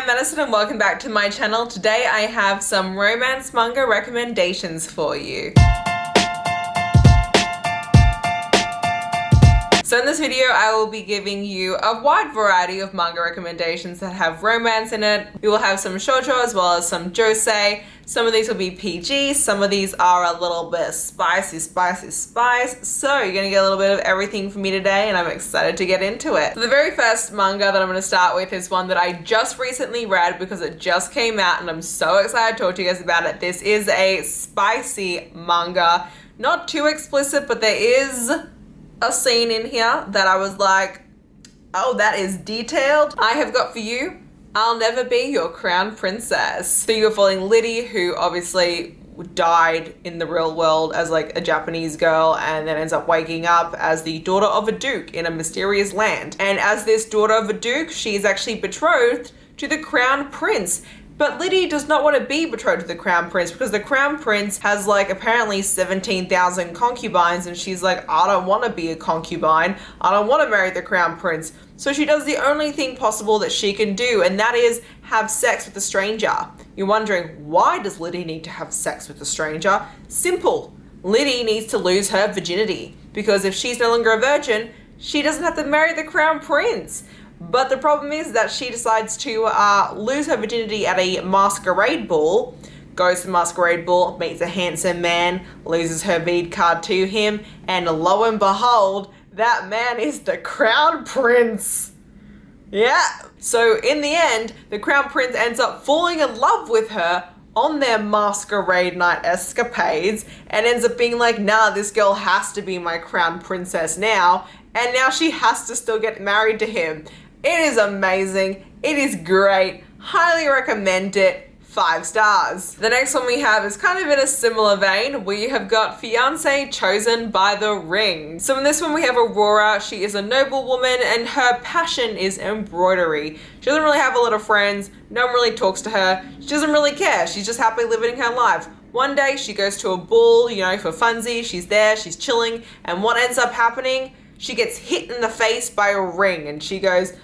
I'm Madison and welcome back to my channel. Today I have some romance manga recommendations for you. So in this video, I will be giving you a wide variety of manga recommendations that have romance in it. We will have some shoujo as well as some josei. Some of these will be PG, some of these are a little bit spicy. So you're gonna get a little bit of everything from me today and I'm excited to get into it. So the very first manga that I'm gonna start with is one that I just recently read because it just came out and I'm so excited to talk to you guys about it. This is a spicy manga. Not too explicit, but there is a scene in here that I was like, oh, that is detailed. I have got for you, I'll Never Be Your Crown Princess. So you're following Liddy, who obviously died in the real world as like a Japanese girl and then ends up waking up as the daughter of a duke in a mysterious land. And as this daughter of a duke, she is actually betrothed to the crown prince. But Liddy does not want to be betrothed to the crown prince because the crown prince has like apparently 17,000 concubines and she's like, I don't want to be a concubine. I don't want to marry the crown prince. So she does the only thing possible that she can do, and that is have sex with a stranger. You're wondering, why does Liddy need to have sex with a stranger? Simple. Liddy needs to lose her virginity because if she's no longer a virgin, she doesn't have to marry the crown prince. But the problem is that she decides to lose her virginity at a masquerade ball, goes to the masquerade ball, meets a handsome man, loses her bead card to him, and lo and behold, that man is the crown prince. Yeah. So in the end, the crown prince ends up falling in love with her on their masquerade night escapades and ends up being like, nah, this girl has to be my crown princess now. And now she has to still get married to him. It is amazing. It is great. Highly recommend it. 5 stars. The next one we have is kind of in a similar vein. We have got Fiancée chosen by the ring. So in this one we have Aurora. She is a noble woman and her passion is embroidery. She doesn't really have a lot of friends. No one really talks to her. She doesn't really care. She's just happily living her life. One day she goes to a ball, you know, for funsies. She's there, she's chilling. And what ends up happening? She gets hit in the face by a ring and she goes,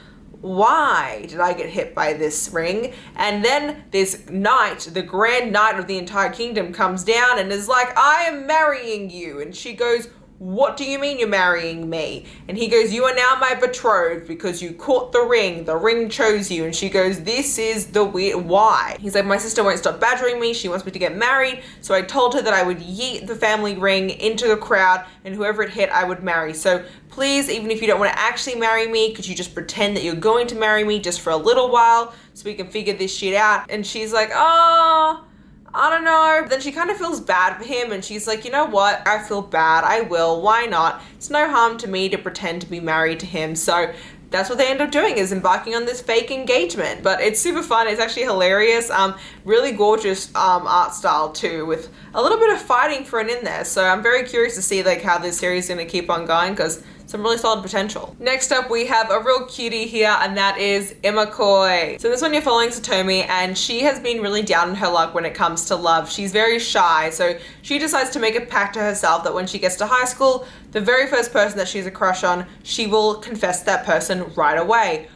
why did I get hit by this ring? And then this knight, the grand knight of the entire kingdom, comes down and is like, I am marrying you. And she goes, what do you mean you're marrying me? And he goes, you are now my betrothed because you caught the ring chose you. And she goes, this is the weird, why? He's like, my sister won't stop badgering me, she wants me to get married, so I told her that I would yeet the family ring into the crowd and whoever it hit I would marry. So please, even if you don't want to actually marry me, could you just pretend that you're going to marry me just for a little while so we can figure this shit out? And she's like, oh, I don't know. Then she kind of feels bad for him and she's like, you know what? I feel bad. I will. Why not? It's no harm to me to pretend to be married to him. So that's what they end up doing, is embarking on this fake engagement. But it's super fun. It's actually hilarious. Really gorgeous art style too, with a little bit of fighting thrown in there. So I'm very curious to see like how this series is going to keep on going because some really solid potential. Next up, we have a real cutie here, and that is Imakoi. So this one you're following Satomi, and she has been really down in her luck when it comes to love. She's very shy, so she decides to make a pact to herself that when she gets to high school, the very first person that she's a crush on, she will confess to that person right away.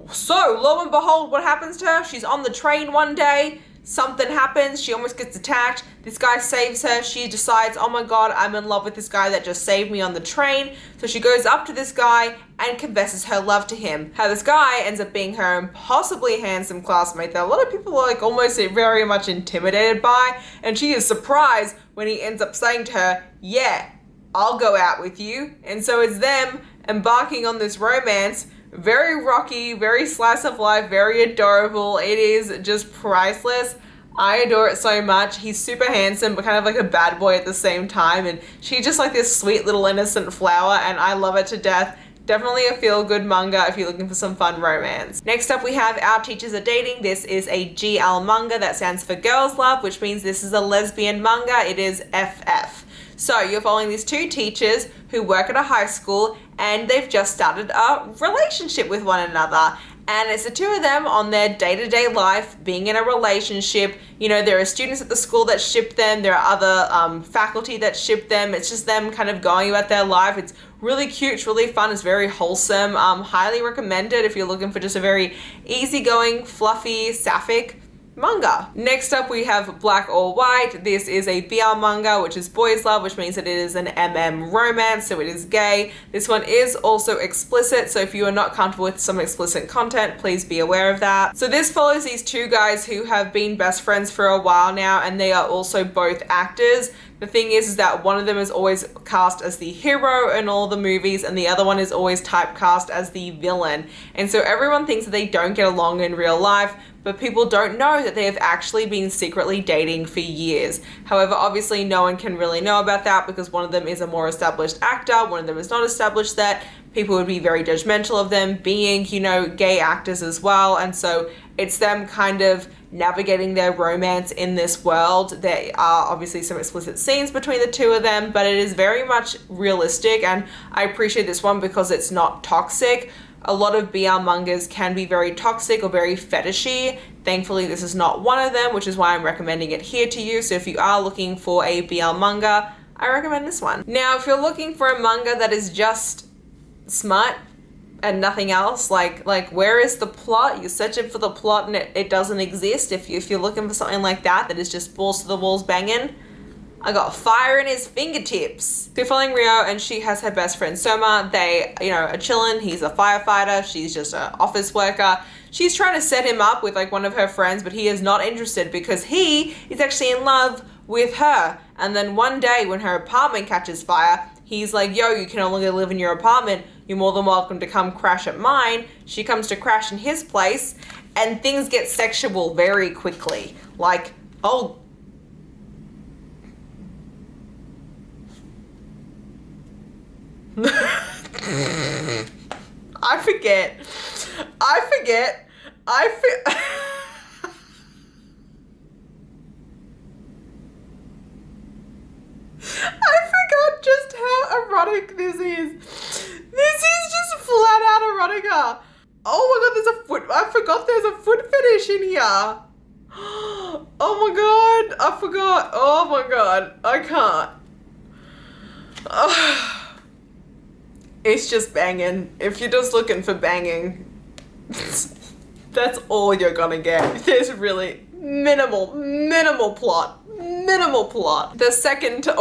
So lo and behold, what happens to her? She's on the train one day, something happens, she almost gets attacked, this guy saves her, she decides, oh my god, I'm in love with this guy that just saved me on the train. So she goes up to this guy and confesses her love to him. How this guy ends up being her impossibly handsome classmate that a lot of people are like almost very much intimidated by, and she is surprised when he ends up saying to her, yeah, I'll go out with you. And so it's them embarking on this romance. Very rocky, very slice of life, very adorable. It is just priceless. I adore it so much. He's super handsome, but kind of like a bad boy at the same time. And she's just like this sweet little innocent flower, and I love it to death. Definitely a feel-good manga if you're looking for some fun romance. Next up, we have Our Teachers Are Dating. This is a GL manga that stands for Girls Love, which means this is a lesbian manga. It is FF. So you're following these 2 teachers who work at a high school and they've just started a relationship with one another. And it's the two of them on their day-to-day life, being in a relationship. You know, there are students at the school that ship them. There are other faculty that ship them. It's just them kind of going about their life. It's really cute. It's really fun. It's very wholesome. Highly recommended if you're looking for just a very easygoing, fluffy, sapphic manga. Next up we have Black or White. This is a BL manga, which is boys love, which means that it is an MM romance, so it is gay. This one is also explicit, so if you are not comfortable with some explicit content, please be aware of that. So this follows these two guys who have been best friends for a while now, and they are also both actors. The thing is that one of them is always cast as the hero in all the movies, and the other one is always typecast as the villain. And so everyone thinks that they don't get along in real life, but people don't know that they have actually been secretly dating for years. However, obviously no one can really know about that because one of them is a more established actor, one of them is not established that. People would be very judgmental of them being, you know, gay actors as well. And so it's them kind of navigating their romance in this world. There are obviously some explicit scenes between the two of them, but it is very much realistic, and I appreciate this one because it's not toxic. A lot of BL mangas can be very toxic or very fetishy. Thankfully, this is not one of them, which is why I'm recommending it here to you. So if you are looking for a BL manga, I recommend this one. Now, if you're looking for a manga that is just smut and nothing else, like where is the plot? You're searching for the plot and it doesn't exist. If you're looking for something like that is just balls to the walls banging, I got fire in his fingertips. We're following Rio, and she has her best friend Soma. They, you know, are chilling. He's a firefighter. She's just an office worker. She's trying to set him up with like one of her friends, but he is not interested because he is actually in love with her. And then one day when her apartment catches fire, he's like, yo, you can no longer live in your apartment. You're more than welcome to come crash at mine. She comes to crash in his place, and things get sexual very quickly. Like, oh, I forget. I forgot just how erotic this is. This is just flat out erotica. Oh my god, there's a foot. I forgot there's a foot fetish in here. Oh my god, I forgot. Oh my god, I can't. It's just banging. If you're just looking for banging, that's all you're gonna get. There's really minimal plot. The second to,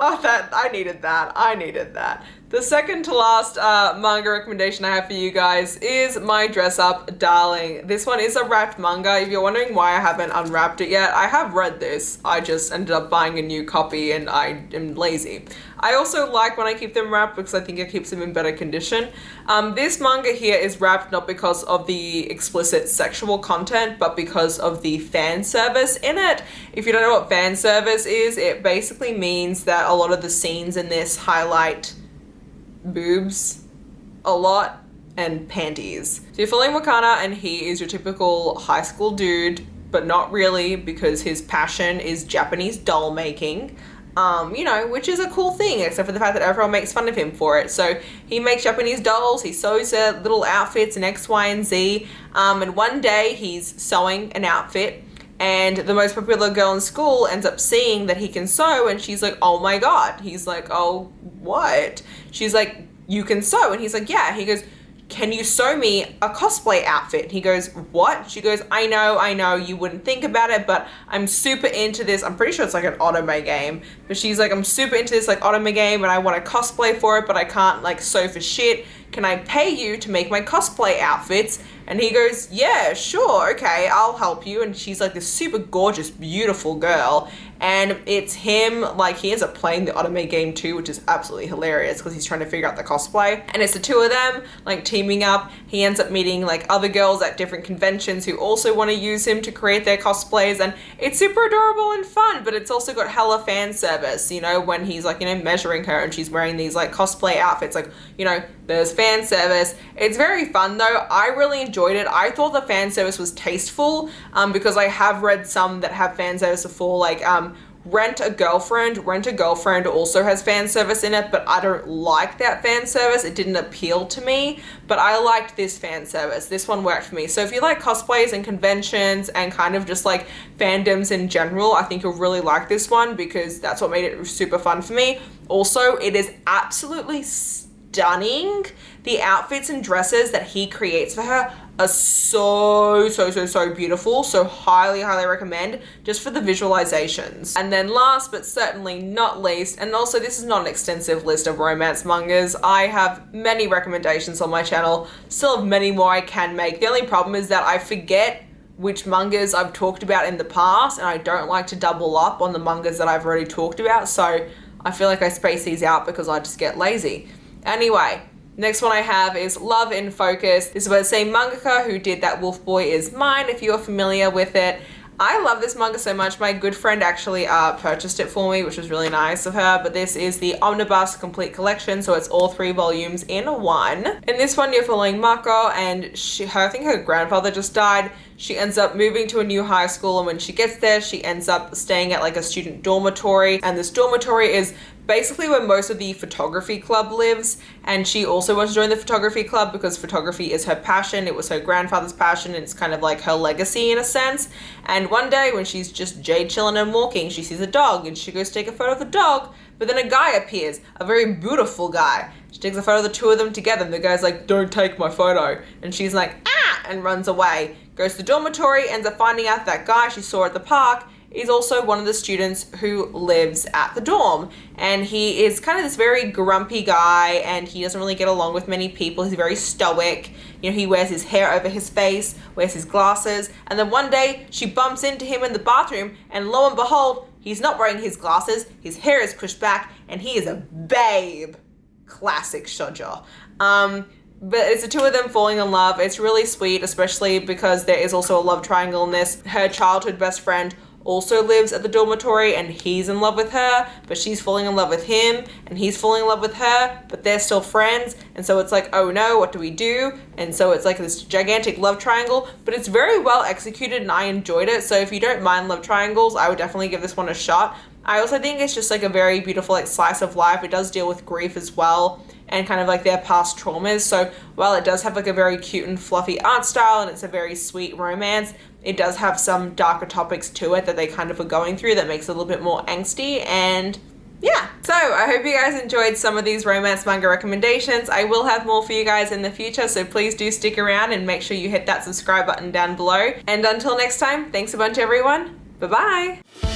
I needed that. The second to last manga recommendation I have for you guys is My Dress Up Darling. This one is a wrapped manga. If you're wondering why I haven't unwrapped it yet, I have read this. I just ended up buying a new copy and I am lazy. I also like when I keep them wrapped because I think it keeps them in better condition. This manga here is wrapped not because of the explicit sexual content, but because of the fan service in it. If you don't know what fan service is, it basically means that a lot of the scenes in this highlight boobs a lot and panties. So you're following Wakana, and he is your typical high school dude, but not really, because his passion is Japanese doll making. You know, which is a cool thing, except for the fact that everyone makes fun of him for it. So he makes Japanese dolls, he sews their little outfits in X, Y, and Z. And one day he's sewing an outfit, and the most popular girl in school ends up seeing that he can sew, and she's like, oh my god. He's like, oh, what? She's like, you can sew? And he's like, yeah. He goes, can you sew me a cosplay outfit? He goes, what? She goes, I know, you wouldn't think about it, but I'm super into this. I'm pretty sure it's like an anime game, but she's like, I'm super into this like anime game, and I want to cosplay for it, but I can't like sew for shit. Can I pay you to make my cosplay outfits? And he goes, yeah, sure, okay, I'll help you. And she's like this super gorgeous, beautiful girl. And it's him, like he ends up playing the anime game too, which is absolutely hilarious because he's trying to figure out the cosplay. And it's the two of them like teaming up. He ends up meeting like other girls at different conventions who also want to use him to create their cosplays. And it's super adorable and fun, but it's also got hella fan service, you know, when he's like, you know, measuring her and she's wearing these like cosplay outfits, like, you know, there's fan service. It's very fun though. I really enjoyed it. I thought the fan service was tasteful because I have read some that have fan service before, like Rent a Girlfriend. Rent a Girlfriend also has fan service in it, but I don't like that fan service. It didn't appeal to me, but I liked this fan service. This one worked for me. So if you like cosplays and conventions and kind of just like fandoms in general, I think you'll really like this one because that's what made it super fun for me. Also, it is absolutely stunning. The outfits and dresses that he creates for her are so beautiful. So highly recommend just for the visualizations. And then last but certainly not least, and also this is not an extensive list of romance mangas, I have many recommendations on my channel, still have many more I can make. The only problem is that I forget which mangas I've talked about in the past, and I don't like to double up on the mangas that I've already talked about, so I feel like I space these out because I just get lazy. Anyway, next one I have is Love in Focus. This is by the same mangaka who did That Wolf Boy Is Mine, if you're familiar with it. I love this manga so much. My good friend actually purchased it for me, which was really nice of her, but this is the Omnibus Complete Collection, so it's all 3 volumes in one. In this one, you're following Mako, and I think her grandfather just died. She ends up moving to a new high school, and when she gets there, she ends up staying at like a student dormitory, and this dormitory is basically where most of the photography club lives, and she also wants to join the photography club because photography is her passion. It was her grandfather's passion, and it's kind of like her legacy in a sense. And one day when she's just chilling and walking, she sees a dog and she goes to take a photo of the dog, but then a guy appears, a very beautiful guy. She takes a photo of the two of them together, and the guy's like, "Don't take my photo." And she's like, "Ah!" and runs away. Goes to the dormitory, ends up finding out that guy she saw at the park is also one of the students who lives at the dorm. And he is kind of this very grumpy guy, and he doesn't really get along with many people. He's very stoic. You know, he wears his hair over his face, wears his glasses, and then one day she bumps into him in the bathroom, and lo and behold, he's not wearing his glasses, his hair is pushed back, and he is a babe. Classic shoujo. But it's the two of them falling in love. It's really sweet, especially because there is also a love triangle in this. Her childhood best friend also lives at the dormitory, and he's in love with her, but she's falling in love with him, and he's falling in love with her, but they're still friends. And so it's like, oh no, what do we do? And so it's like this gigantic love triangle, but it's very well executed and I enjoyed it. So if you don't mind love triangles, I would definitely give this one a shot. I also think it's just like a very beautiful like slice of life. It does deal with grief as well, and kind of like their past traumas. So while it does have like a very cute and fluffy art style, and it's a very sweet romance, it does have some darker topics to it that they kind of are going through that makes it a little bit more angsty. And yeah, so I hope you guys enjoyed some of these romance manga recommendations. I will have more for you guys in the future, so please do stick around and make sure you hit that subscribe button down below. And until next time, thanks a bunch everyone. Bye-bye.